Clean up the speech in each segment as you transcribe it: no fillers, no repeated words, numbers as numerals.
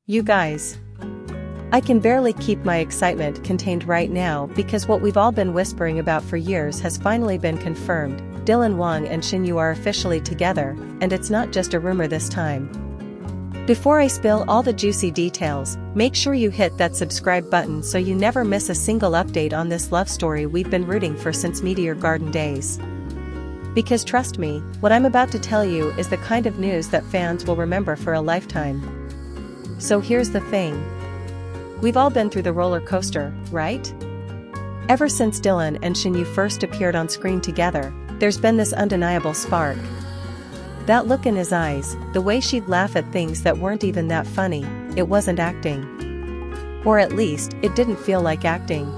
You guys. I can barely keep my excitement contained right now because what we've all been whispering about for years has finally been confirmed. Wang and Shen Yue are officially together, and it's not just a rumor this time. Before I spill all the juicy details, make sure you hit that subscribe button so you never miss a single update on this love story we've been rooting for since Meteor Garden days. Because trust me, what I'm about to tell you is the kind of news that fans will remember for a lifetime. So here's the thing. We've all been through the roller coaster, right? Ever since Dylan and Shen Yue first appeared on screen together, there's been this undeniable spark. That look in his eyes, the way she'd laugh at things that weren't even that funny, it wasn't acting. Or at least, it didn't feel like acting.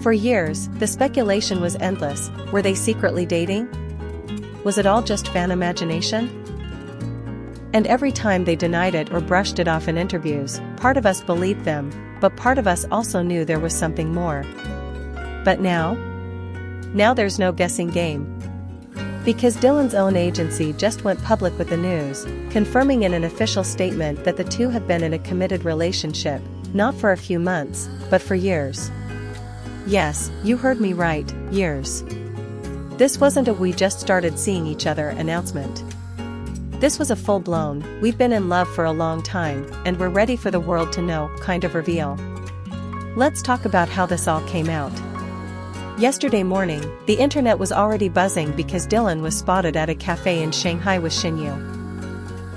For years, the speculation was endless. Were they secretly dating? Was it all just fan imagination? And every time they denied it or brushed it off in interviews, part of us believed them, but part of us also knew there was something more. But now? Now there's no guessing game. Because Dylan's own agency just went public with the news, confirming in an official statement that the two have been in a committed relationship, not for a few months, but for years. Yes, you heard me right, years. This wasn't a "we just started seeing each other" announcement. This was a full-blown, "we've been in love for a long time, and we're ready for the world to know" kind of reveal. Let's talk about how this all came out. Yesterday morning, the internet was already buzzing because Dylan was spotted at a cafe in Shanghai with Shen Yue.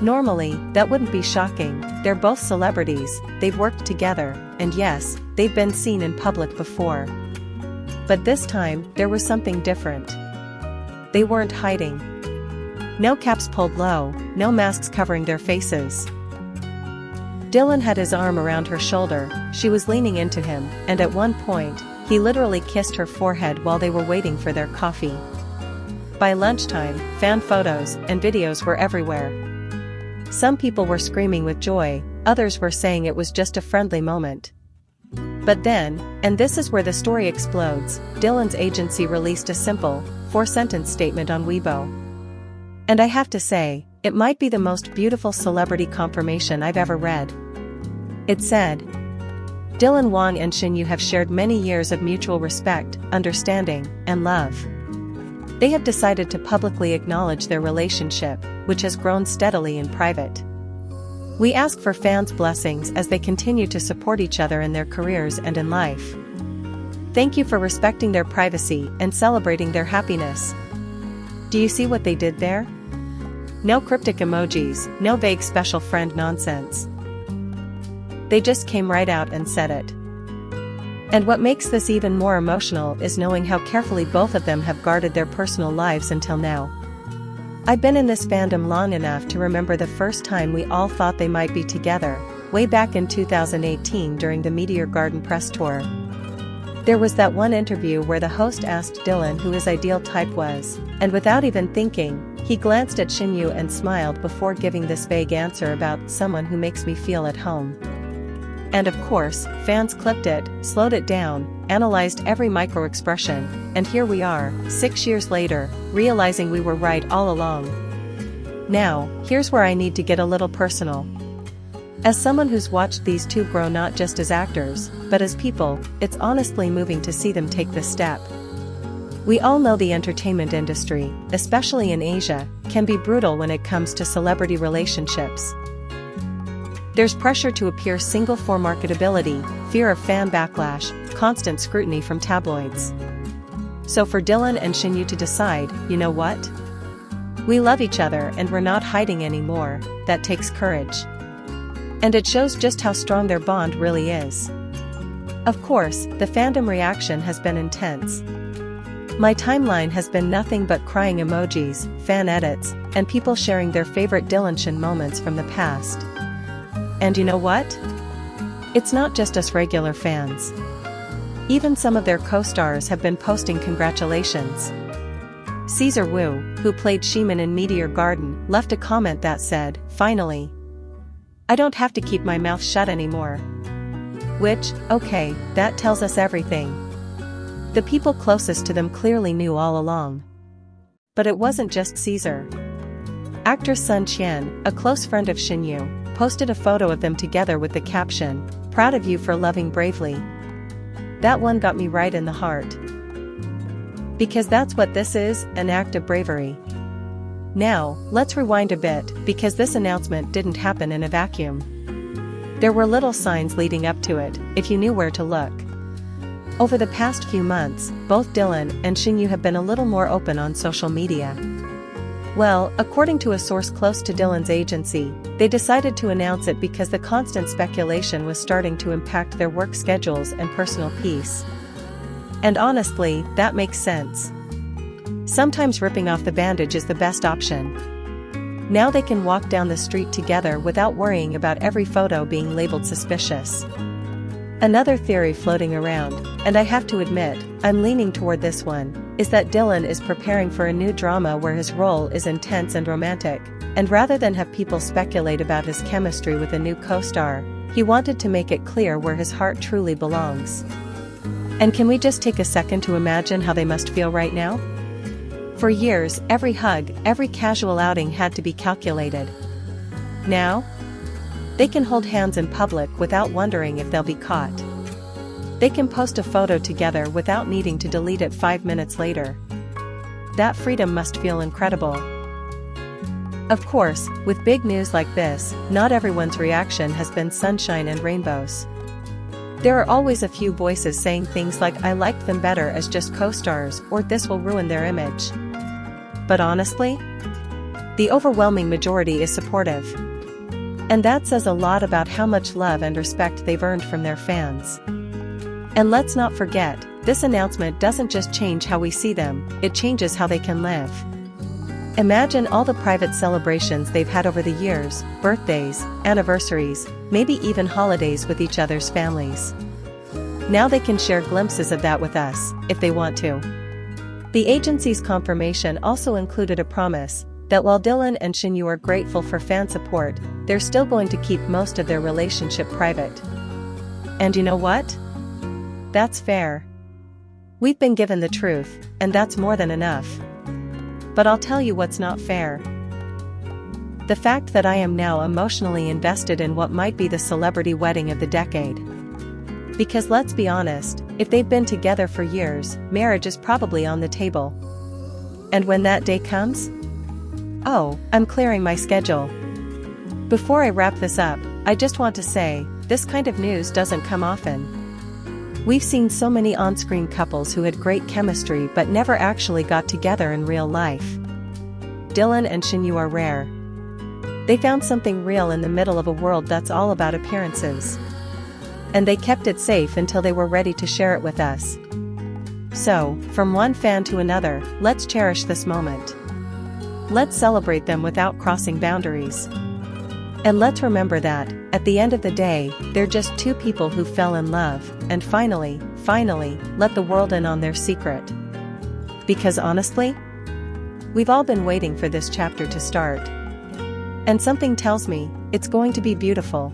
Normally, that wouldn't be shocking. They're both celebrities, they've worked together, and yes, they've been seen in public before. But this time, there was something different. They weren't hiding. No caps pulled low, no masks covering their faces. Dylan had his arm around her shoulder, she was leaning into him, and at one point, he literally kissed her forehead while they were waiting for their coffee. By lunchtime, fan photos and videos were everywhere. Some people were screaming with joy, others were saying it was just a friendly moment. But then, and this is where the story explodes, Dylan's agency released a simple, 4-sentence statement on Weibo. And I have to say, it might be the most beautiful celebrity confirmation I've ever read. It said, Wang and Shen Yue have shared many years of mutual respect, understanding, and love. They have decided to publicly acknowledge their relationship, which has grown steadily in private. We ask for fans' blessings as they continue to support each other in their careers and in life. Thank you for respecting their privacy and celebrating their happiness. Do you see what they did there? No cryptic emojis, no vague special friend nonsense. They just came right out and said it. And what makes this even more emotional is knowing how carefully both of them have guarded their personal lives until now. I've been in this fandom long enough to remember the first time we all thought they might be together, way back in 2018 during the Meteor Garden press tour. There was that one interview where the host asked Dylan who his ideal type was, and without even thinking, he glanced at Shen Yue and smiled before giving this vague answer about "someone who makes me feel at home." And of course, fans clipped it, slowed it down, analyzed every micro-expression, and here we are, 6 years later, realizing we were right all along. Now, here's where I need to get a little personal. As someone who's watched these two grow not just as actors, but as people, it's honestly moving to see them take this step. We all know the entertainment industry, especially in Asia, can be brutal when it comes to celebrity relationships. There's pressure to appear single for marketability, fear of fan backlash, constant scrutiny from tabloids. So for Dylan and Shen Yue to decide, you know what? We love each other and we're not hiding anymore, that takes courage. And it shows just how strong their bond really is. Of course, the fandom reaction has been intense. My timeline has been nothing but crying emojis, fan edits, and people sharing their favorite Dylan-Shen moments from the past. And you know what? It's not just us regular fans. Even some of their co-stars have been posting congratulations. Caesar Wu, who played Shimin in Meteor Garden, left a comment that said, "Finally. I don't have to keep my mouth shut anymore." Which, okay, that tells us everything. The people closest to them clearly knew all along. But it wasn't just Caesar. Actor Sun Qian, a close friend of Shen Yue, posted a photo of them together with the caption, "Proud of you for loving bravely." That one got me right in the heart. Because that's what this is, an act of bravery. Now, let's rewind a bit, because this announcement didn't happen in a vacuum. There were little signs leading up to it, if you knew where to look. Over the past few months, both Dylan and Shen Yue have been a little more open on social media. Well, according to a source close to Dylan's agency, they decided to announce it because the constant speculation was starting to impact their work schedules and personal peace. And honestly, that makes sense. Sometimes ripping off the bandage is the best option. Now they can walk down the street together without worrying about every photo being labeled suspicious. Another theory floating around, and I have to admit, I'm leaning toward this one, is that Dylan is preparing for a new drama where his role is intense and romantic, and rather than have people speculate about his chemistry with a new co-star, he wanted to make it clear where his heart truly belongs. And can we just take a second to imagine how they must feel right now? For years, every hug, every casual outing had to be calculated. Now, they can hold hands in public without wondering if they'll be caught. They can post a photo together without needing to delete it 5 minutes later. That freedom must feel incredible. Of course, with big news like this, not everyone's reaction has been sunshine and rainbows. There are always a few voices saying things like "I liked them better as just co-stars" or "this will ruin their image." But honestly, the overwhelming majority is supportive. And that says a lot about how much love and respect they've earned from their fans. And let's not forget, this announcement doesn't just change how we see them, it changes how they can live. Imagine all the private celebrations they've had over the years, birthdays, anniversaries, maybe even holidays with each other's families. Now they can share glimpses of that with us, if they want to. The agency's confirmation also included a promise that while Dylan and Shen Yue are grateful for fan support, they're still going to keep most of their relationship private. And you know what? That's fair. We've been given the truth, and that's more than enough. But I'll tell you what's not fair. The fact that I am now emotionally invested in what might be the celebrity wedding of the decade. Because let's be honest, if they've been together for years, marriage is probably on the table. And when that day comes? Oh, I'm clearing my schedule. Before I wrap this up, I just want to say, this kind of news doesn't come often. We've seen so many on-screen couples who had great chemistry but never actually got together in real life. Dylan and Shen Yue are rare. They found something real in the middle of a world that's all about appearances. And they kept it safe until they were ready to share it with us. So, from one fan to another, let's cherish this moment. Let's celebrate them without crossing boundaries. And let's remember that, at the end of the day, they're just two people who fell in love, and finally, let the world in on their secret. Because honestly, we've all been waiting for this chapter to start. And something tells me, it's going to be beautiful.